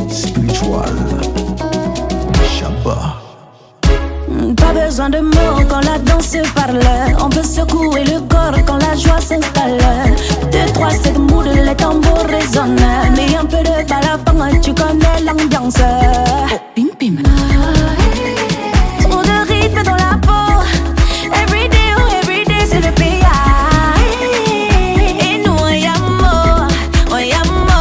Spiritual Shabba. Pas besoin de mots quand la danse parle. On peut secouer le corps quand la joie s'installe. 2, 3, 7 moods, les tambours résonnent. Mais un peu de balafon, tu connais l'ambiance. Oh, pim pim. Trop de rythme dans la peau. Everyday, c'est le pays. Et nous, on y a mort, on y a mort.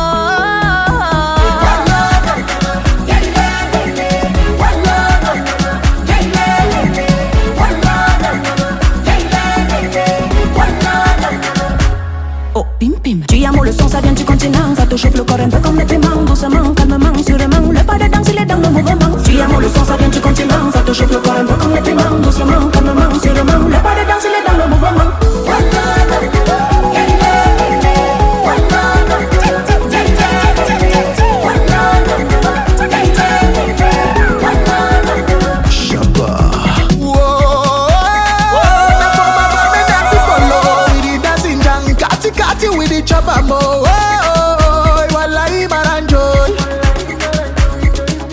Oh, pim pim. Tu amours, le son, ça vient du continent. Ça te chauffe le corps un peu comme les piments. Doucement, calmement, sûrement. Le pas de danse, il est dans le mouvement. Tu amours, le son, ça vient du continent. Ça te chauffe le corps un peu comme les piments. Doucement, calmement, sûrement. Le pas de danse, il est dans le mouvement.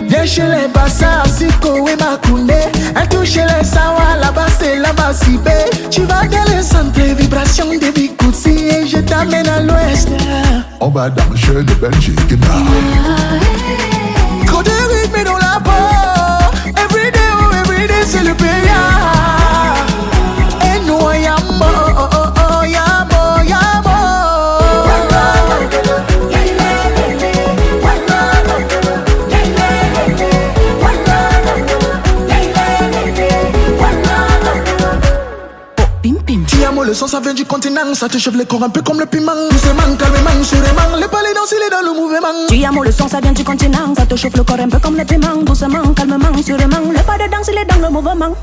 Viens chez les bassins, Siko et Makoundé. Un touche les sawa, là-bas c'est la Bassibé. Tu vas dans le centre, vibration de Bikoutsi. Et je t'amène à l'ouest. On va danser de Belgique. Trop de rythme dans la peau. Everyday, c'est le pays. Et nous, on y a mort. Le son ça vient du continent, ça te chauffe le corps un peu comme le piment. Doucement, calmement, sûrement, le palais danse il est dans le mouvement. Tu amours, le son ça vient du continent, ça te chauffe le corps un peu comme le piment. Doucement, calmement, sûrement, le pas de danse il est dans le mouvement.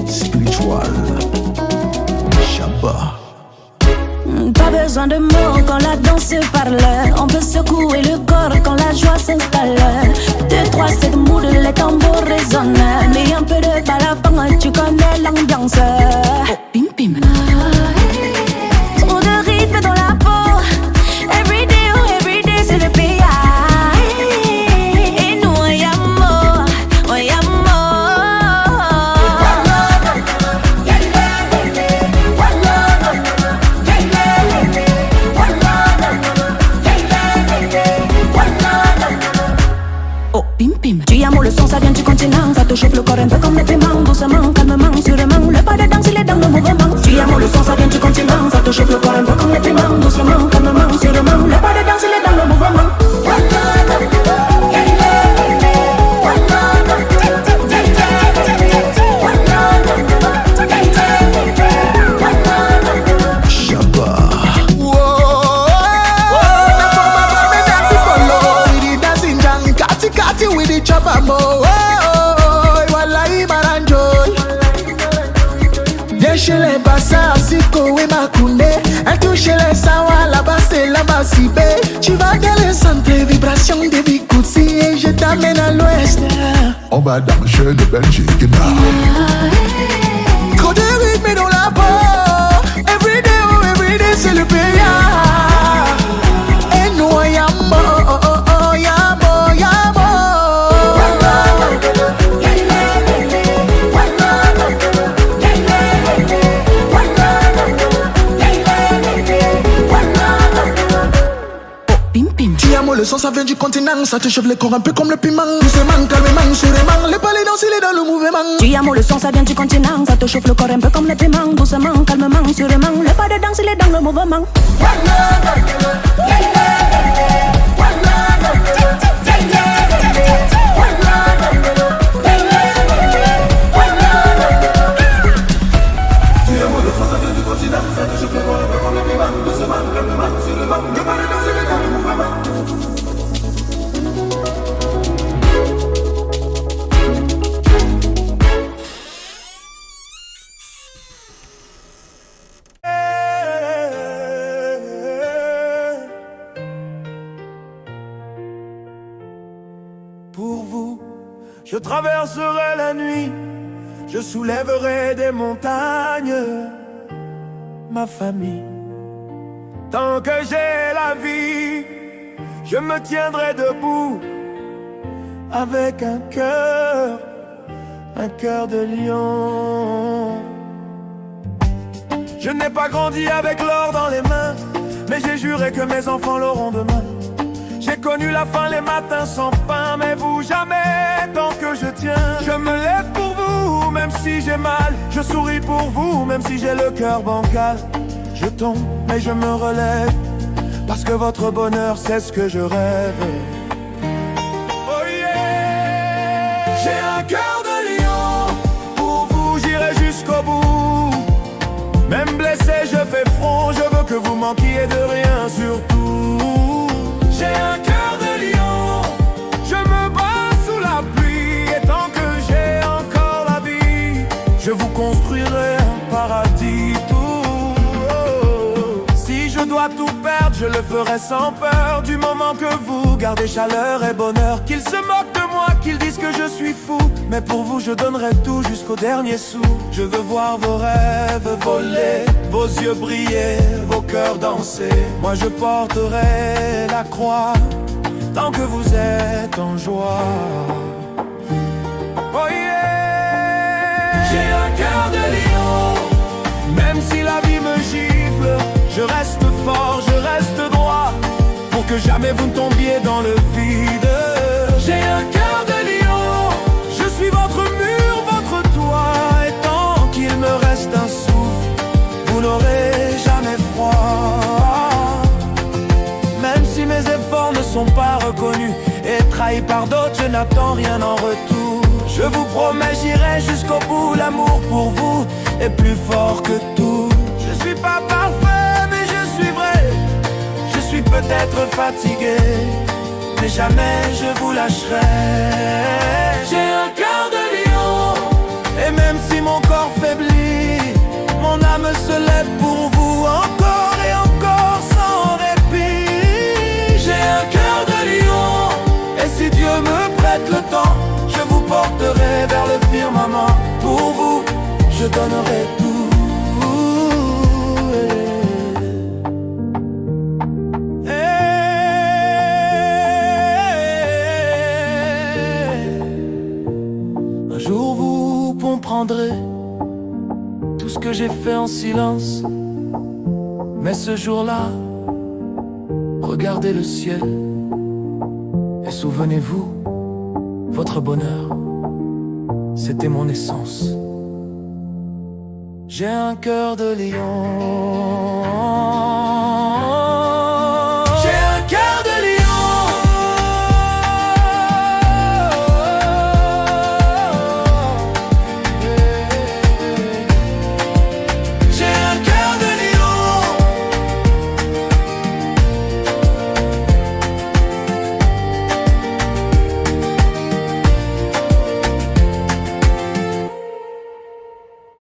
Spiritual Shabba. Pas besoin de mots quand la danse parle. On peut secouer le corps quand la joie s'installe. 2, 3, 7 moods, les tambours résonnent. Mais un peu de balafon, tu connais l'ambiance. Oh, pim pim. Trop de rythme dans la peau. Everyday, c'est le pays. Et nous, on y a mort, on y a mort. Oh, pim pim. Tu amours, le son, ça vient du continent. Ça te chauffe le corps un peu comme les piments. Doucement, calmement, sûrement. Le pas de danse, il est dans le mouvement. Tu amours, le son, ça vient du continent. Ça te chauffe le corps un peu comme les piments. Doucement, calmement, sûrement. Le pas de danse, il est dans le mouvement. Viens chez les bassins, Siko et Makoundé. Un touche les sawa, là-bas c'est la Bassibé. Tu vas dans le centre, vibration de Bikoutsi. Et je t'amène à l'ouest. On va danser de Belgique. Trop de rythme dans la peau. Everyday, c'est le pays. Et nous, on y a mort. Le son ça vient du continent, ça te chauffe le corps un peu comme le piment. Doucement, calmement, sûrement, le palais danse il est dans le mouvement. Tu amours, le son ça vient du continent, ça te chauffe le corps un peu comme le piment. Doucement, calmement, sûrement, le pas de danse il est dans le mouvement. Pour vous, je traverserai la nuit, je soulèverai des montagnes, ma famille. Tant que j'ai la vie, je me tiendrai debout avec un cœur de lion. Je n'ai pas grandi avec l'or dans les mains, mais j'ai juré que mes enfants l'auront demain. J'ai connu la faim les matins sans pain, mais vous jamais tant que je tiens. Je me lève pour vous, même si j'ai mal. Je souris pour vous, même si j'ai le cœur bancal. Je tombe, mais je me relève, parce que votre bonheur, c'est ce que je rêve. Oh yeah! J'ai un cœur de lion, pour vous j'irai jusqu'au bout. Même blessé, je fais front, je veux que vous manquiez de rien surtout. J'ai un cœur de lion, je me bats sous la pluie. Et tant que j'ai encore la vie, je vous construirai un paradis tout. Si je dois tout perdre, je le ferai sans peur. Du moment que vous gardez chaleur et bonheur. Qu'ils se moquent de moi, qu'ils disent que je suis fou, mais pour vous je donnerai tout jusqu'au dernier sou. Je veux voir vos rêves voler, vos yeux briller, vos cœurs danser. Moi je porterai la croix, tant que vous êtes en joie. Oh yeah! J'ai un cœur de lion, même si la vie me gifle, je reste fort, je reste droit, pour que jamais vous ne tombiez dans le vide. J'ai un cœur de lion, je suis votre mur, votre toit. Et tant qu'il me reste un souffle, vous n'aurez jamais froid. Même si mes efforts ne sont pas reconnus et trahis par d'autres, je n'attends rien en retour. Je vous promets, j'irai jusqu'au bout. L'amour pour vous est plus fort que tout. Je suis pas parfait, mais je suis vrai. Je suis peut-être fatigué, mais jamais je vous lâcherai. J'ai un cœur de lion, et même si mon corps faiblit, mon âme se lève pour vous encore et encore sans répit. J'ai un cœur de lion, et si Dieu me prête le temps, je vous porterai vers le firmament. Pour vous, je donnerai tout. Un jour vous comprendrez tout ce que j'ai fait en silence. Mais ce jour-là, regardez le ciel et souvenez-vous, votre bonheur, c'était mon essence. J'ai un cœur de lion.